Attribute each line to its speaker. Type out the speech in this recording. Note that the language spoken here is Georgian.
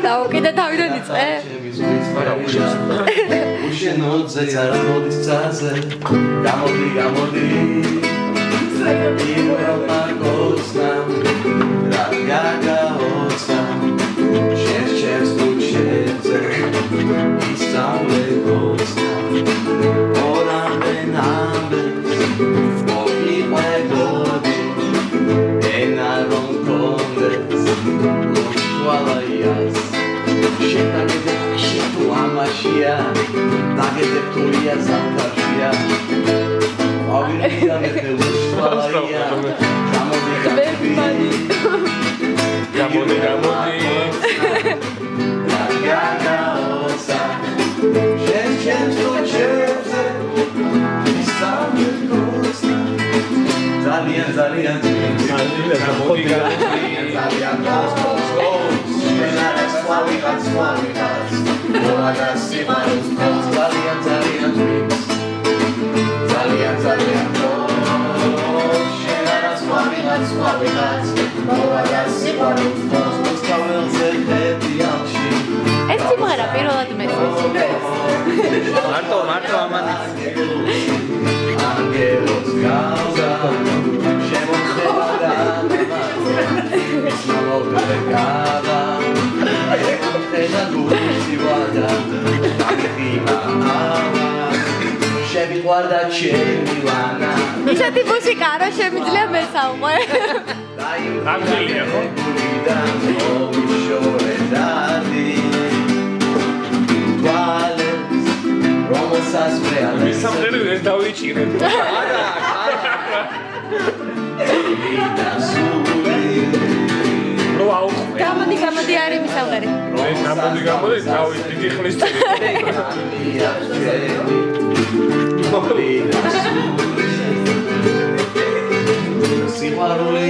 Speaker 1: დაუკიდე თავიდან იწყე?
Speaker 2: უშენოძე არა მოდის წაზე გამოდი პირველმა გოცნამ რა გაგაოცნა შერჩევს თუ შერზე ისწავლე გოცნა ორამდენ ამბებს მოგიყვებოდი ენა რომ კონდეს ლოშვალაიას შეტაგედებ თუ ამაშია დაგედებ თურია ზამთარშია ავირიდამე ლოშვალაია გამოდი გაგაოცნა შერჩევს თუ შერზე ისწავლე გოცნა ძალიან ძალიან
Speaker 1: ეს სიმღერა პირველად მესმის.
Speaker 3: მარტო ამან
Speaker 2: ანგელოს გავზა შემოხდება მისმოლოგება ეხება გულში ვადა დაგიხიმა შევიყვარდა ჩემი ლანა
Speaker 1: ისეთი მუსიკა რა შემიძლია მესაუყე.
Speaker 3: ამგელია ხო? მის სამღერებს ეს დავიჭირებ.
Speaker 1: გამოდი არის მის სამღერი.
Speaker 3: ეს გამოდი დავი დიდი ხნის წელი.
Speaker 2: სიყვარული